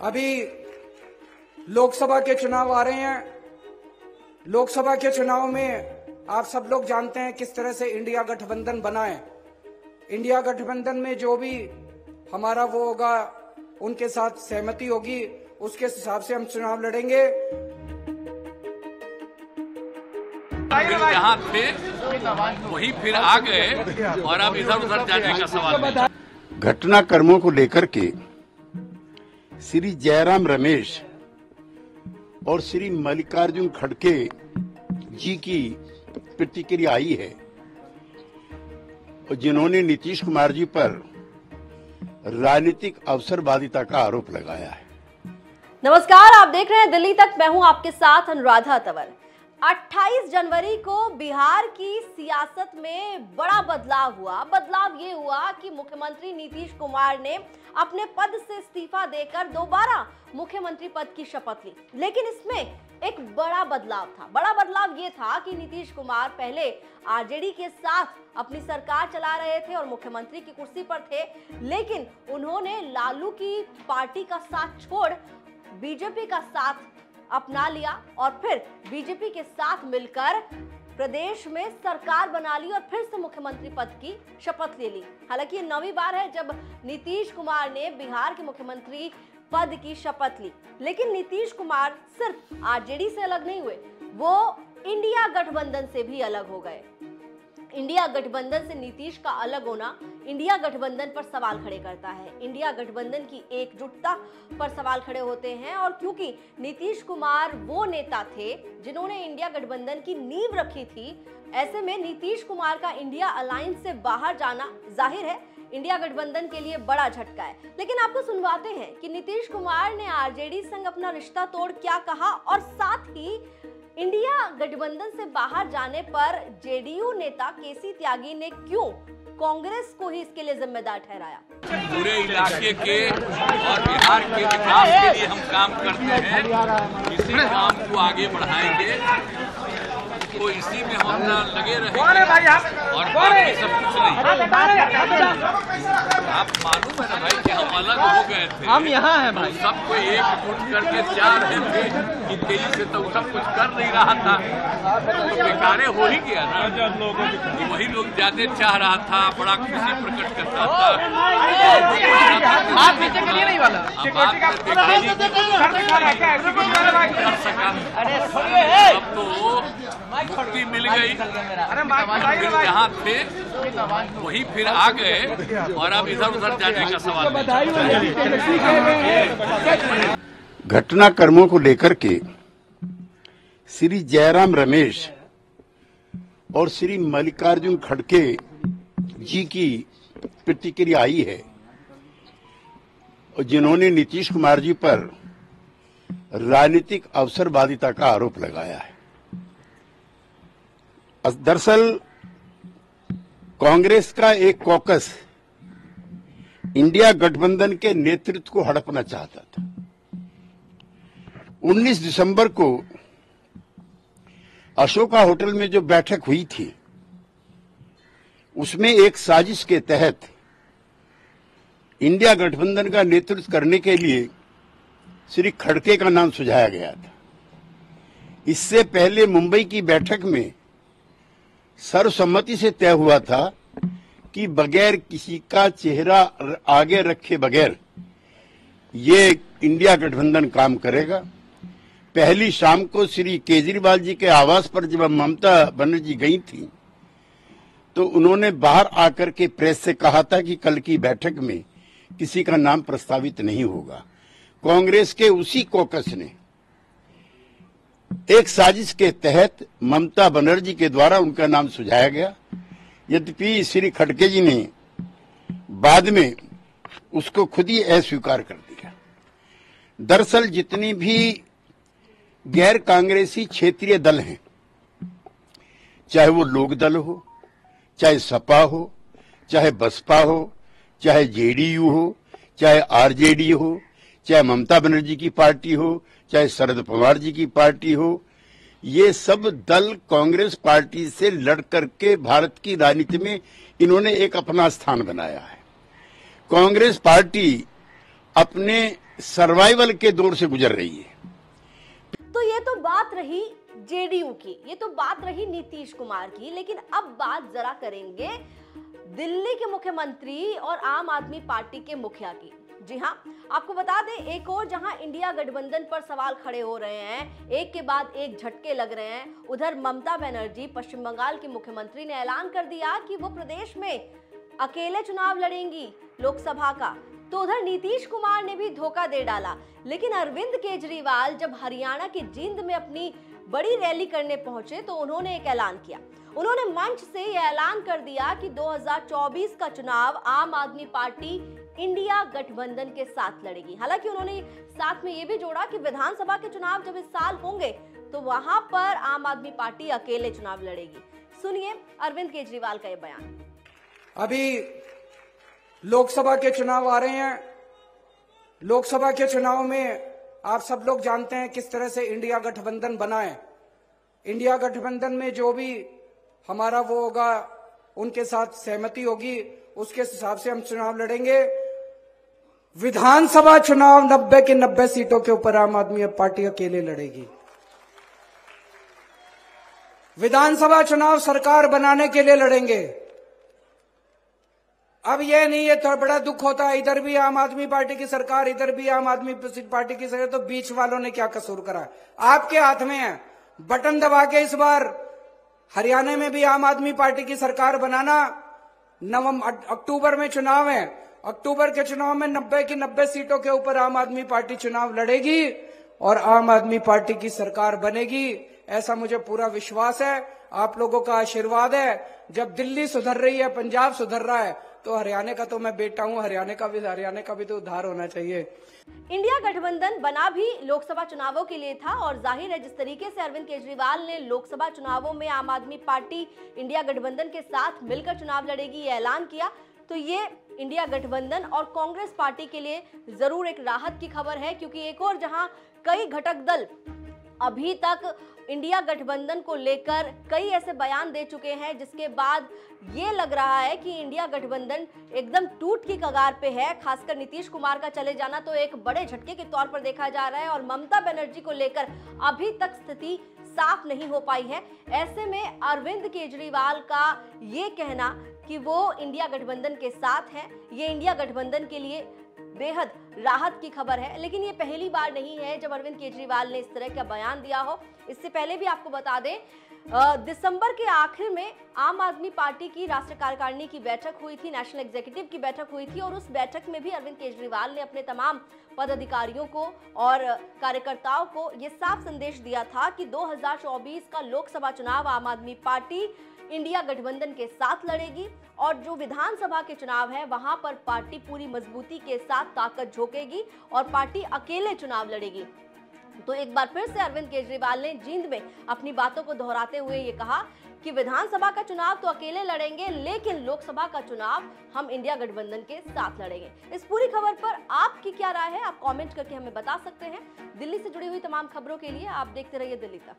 अभी लोकसभा के चुनाव आ रहे हैं। लोकसभा के चुनाव में आप सब लोग जानते हैं किस तरह से इंडिया गठबंधन बना है। इंडिया गठबंधन में जो भी हमारा वो होगा, उनके साथ सहमति होगी, उसके हिसाब से हम चुनाव लड़ेंगे। जहाँ थे वही फिर आ गए और अब इधर उधर जाने का सवाल नहीं। घटनाक्रमों को लेकर के श्री जयराम रमेश और श्री मल्लिकार्जुन खड़गे जी की प्रतिक्रिया आई है, और जिन्होंने नीतीश कुमार जी पर राजनीतिक अवसरवादिता का आरोप लगाया है। नमस्कार, आप देख रहे हैं दिल्ली तक। मैं हूं आपके साथ अनुराधा तंवर। 28 जनवरी को बिहार की सियासत में बड़ा बदलाव हुआ। बदलाव ये हुआ कि मुख्यमंत्री नीतीश कुमार ने अपने पद से इस्तीफा देकर दोबारा मुख्यमंत्री पद की शपथ ली। लेकिन इसमें एक बड़ा बदलाव था। बड़ा बदलाव ये था कि नीतीश कुमार पहले आरजेडी के साथ अपनी सरकार चला रहे थे और मुख्यमंत्री की कुर्सी पर थे, लेकिन उन्होंने लालू की पार्टी का साथ छोड़ बीजेपी का साथ अपना लिया और फिर बीजेपी के साथ मिलकर प्रदेश में सरकार बना ली और फिर से मुख्यमंत्री पद की शपथ ले ली। हालांकि ये 9वीं बार है जब नीतीश कुमार ने बिहार के मुख्यमंत्री पद की शपथ ली। लेकिन नीतीश कुमार सिर्फ आरजेडी से अलग नहीं हुए, वो इंडिया गठबंधन से भी अलग हो गए। इंडिया गठबंधन से नीतीश का अलग होना इंडिया गठबंधन पर सवाल खड़े करता है। इंडिया गठबंधन की एकजुटता पर सवाल खड़े होते हैं, और क्योंकि नीतीश कुमार वो नेता थे जिन्होंने इंडिया गठबंधन की नींव रखी थी, ऐसे में नीतीश कुमार का इंडिया अलायंस से बाहर जाना जाहिर है इंडिया गठबंधन के लिए बड़ा झटका है। लेकिन आपको सुनवाते हैं कि नीतीश कुमार ने आरजेडी संग अपना रिश्ता तोड़ क्या कहा, और साथ ही इंडिया गठबंधन से बाहर जाने पर जेडीयू नेता केसी त्यागी ने क्यों कांग्रेस को ही इसके लिए जिम्मेदार ठहराया। पूरे इलाके के और बिहार के विकास के लिए हम काम करते हैं। इसी काम को आगे बढ़ाएंगे, तो इसी में हम लगे रहेंगे और बाकी सब कुछ नहीं। आप मालूम है ना भाई कि हम अलग हो गए थे, हम यहाँ हैं भाई। सबको एकजुट करके चाह रहे थे कि तेजी से तो सब कुछ कर नहीं रहा था, तो बेकारे हो ही गया ना। कि वही लोग ज्यादा चाह रहा था, बड़ा खुशी प्रकट करता था। आप पीछे के लिए नहीं वाला अब तो मुक्ति मिल गई। जहाँ थे वही फिर आ गए और अब इधर उधर जाने का सवाल नहीं। घटनाक्रमों को लेकर के श्री जयराम रमेश और श्री मल्लिकार्जुन खड़गे जी की प्रतिक्रिया आई है, और जिन्होंने नीतीश कुमार जी पर राजनीतिक अवसरवादिता का आरोप लगाया है। दरअसल कांग्रेस का एक कॉकस इंडिया गठबंधन के नेतृत्व को हड़पना चाहता था। 19 दिसंबर को अशोका होटल में जो बैठक हुई थी, उसमें एक साजिश के तहत इंडिया गठबंधन का नेतृत्व करने के लिए श्री खड़गे का नाम सुझाया गया था। इससे पहले मुंबई की बैठक में सर्वसम्मति से तय हुआ था कि बगैर किसी का चेहरा आगे रखे बगैर ये इंडिया गठबंधन काम करेगा। पहली शाम को श्री केजरीवाल जी के आवास पर जब ममता बनर्जी गई थी, तो उन्होंने बाहर आकर के प्रेस से कहा था कि कल की बैठक में किसी का नाम प्रस्तावित नहीं होगा। कांग्रेस के उसी कॉकस ने एक साजिश के तहत ममता बनर्जी के द्वारा उनका नाम सुझाया गया। यद्यपि श्री खड़गे जी ने बाद में उसको खुद ही अस्वीकार कर दिया। दरअसल जितनी भी गैर कांग्रेसी क्षेत्रीय दल हैं, चाहे वो लोक दल हो, चाहे सपा हो, चाहे बसपा हो, चाहे जेडीयू हो, चाहे आरजेडी हो, चाहे ममता बनर्जी की पार्टी हो, चाहे शरद पवार जी की पार्टी हो, ये सब दल कांग्रेस पार्टी से लड़ करके भारत की राजनीति में इन्होंने एक अपना स्थान बनाया है। कांग्रेस पार्टी अपने सर्वाइवल के दौर से गुजर रही है। तो ये तो बात रही जेडीयू की, ये तो बात रही नीतीश कुमार की, लेकिन अब बात जरा करेंगे दिल्ली के मुख्यमंत्री और आम आदमी पार्टी के मुखिया की। जी हां, आपको बता दें, एक और जहां इंडिया गठबंधन पर सवाल खड़े हो रहे हैं, एक के बाद एक झटके लग रहे हैं, उधर ममता बनर्जी पश्चिम बंगाल की मुख्यमंत्री ने ऐलान कर दिया कि वो प्रदेश में अकेले चुनाव लड़ेंगी लोकसभा का। तो उधर नीतीश कुमार ने भी धोखा दे डाला। लेकिन अरविंद केजरीवाल जब हरियाणा के जींद में अपनी बड़ी रैली करने पहुंचे तो उन्होंने एक ऐलान किया। उन्होंने मंच से यह ऐलान कर दिया कि 2024 का चुनाव आम आदमी पार्टी इंडिया गठबंधन के साथ लड़ेगी। हालांकि उन्होंने साथ में यह भी जोड़ा कि विधानसभा के चुनाव जब इस साल होंगे तो वहां पर आम आदमी पार्टी अकेले चुनाव लड़ेगी। सुनिए अरविंद केजरीवाल का यह बयान। अभी लोकसभा के चुनाव आ रहे हैं। लोकसभा के चुनाव में आप सब लोग जानते हैं किस तरह से इंडिया गठबंधन बना है। इंडिया गठबंधन में जो भी हमारा वो होगा, उनके साथ सहमति होगी, उसके हिसाब से हम चुनाव लड़ेंगे। विधानसभा चुनाव 90 के 90 सीटों के ऊपर आम आदमी पार्टी अकेले लड़ेगी। विधानसभा चुनाव सरकार बनाने के लिए लड़ेंगे। अब ये नहीं है, तो बड़ा दुख होता है, इधर भी आम आदमी पार्टी की सरकार, इधर भी आम आदमी पार्टी की सरकार, तो बीच वालों ने क्या कसूर करा? आपके हाथ में है, बटन दबा के इस बार हरियाणा में भी आम आदमी पार्टी की सरकार बनाना। अक्टूबर में चुनाव है। अक्टूबर के चुनाव में 90 की 90 सीटों के ऊपर आम आदमी पार्टी चुनाव लड़ेगी और आम आदमी पार्टी की सरकार बनेगी। ऐसा मुझे पूरा विश्वास है, आप लोगों का आशीर्वाद है। जब दिल्ली सुधर रही है, पंजाब सुधर रहा है, तो हरियाणा का तो मैं बेटा हूं, हरियाणा का भी तो उद्धार होना चाहिए। इंडिया गठबंधन बना भी लोकसभा चुनावों के लिए था और जाहिर है जिस तरीके से अरविंद केजरीवाल ने लोकसभा चुनावों में आम आदमी पार्टी इंडिया गठबंधन के साथ मिलकर चुनाव लड़ेगी ये ऐलान किया, तो ये इंडिया गठबंधन और कांग्रेस पार्टी के लिए जरूर एक राहत की खबर है। क्योंकि एक और जहां कई घटक दल अभी तक इंडिया गठबंधन को लेकर कई ऐसे बयान दे चुके हैं, जिसके बाद ये लग रहा है कि इंडिया गठबंधन एकदम टूट की कगार पे है। खासकर नीतीश कुमार का चले जाना तो एक बड़े झटके के तौर पर देखा जा रहा है और ममता बनर्जी को लेकर अभी तक स्थिति साफ नहीं हो पाई है। ऐसे में अरविंद केजरीवाल का ये कहना कि वो इंडिया गठबंधन के साथ हैं, ये इंडिया गठबंधन के लिए बेहद राहत की खबर है। लेकिन ये पहली बार नहीं है जब अरविंद केजरीवाल ने इस तरह का बयान दिया हो। इससे पहले भी आपको बता दें, दिसंबर के आखिर में आम आदमी पार्टी की राष्ट्रीय कार्यकारिणी की बैठक हुई थी, नेशनल एग्जीक्यूटिव की बैठक हुई थी और उस बैठक में भी अरविंद केजरीवाल ने अपने तमाम पदाधिकारियों को और कार्यकर्ताओं को ये साफ संदेश दिया था कि 2024 का लोकसभा चुनाव आम आदमी पार्टी इंडिया गठबंधन के साथ लड़ेगी और जो विधानसभा के चुनाव है वहां पर पार्टी पूरी मजबूती के साथ ताकत झोंकेगी और पार्टी अकेले चुनाव लड़ेगी। तो एक बार फिर से अरविंद केजरीवाल ने जींद में अपनी बातों को दोहराते हुए ये कहा कि विधानसभा का चुनाव तो अकेले लड़ेंगे, लेकिन लोकसभा का चुनाव हम इंडिया गठबंधन के साथ लड़ेंगे। इस पूरी खबर पर आपकी क्या राय है, आप कमेंट करके हमें बता सकते हैं। दिल्ली से जुड़ी हुई तमाम खबरों के लिए आप देखते रहिए दिल्ली तक।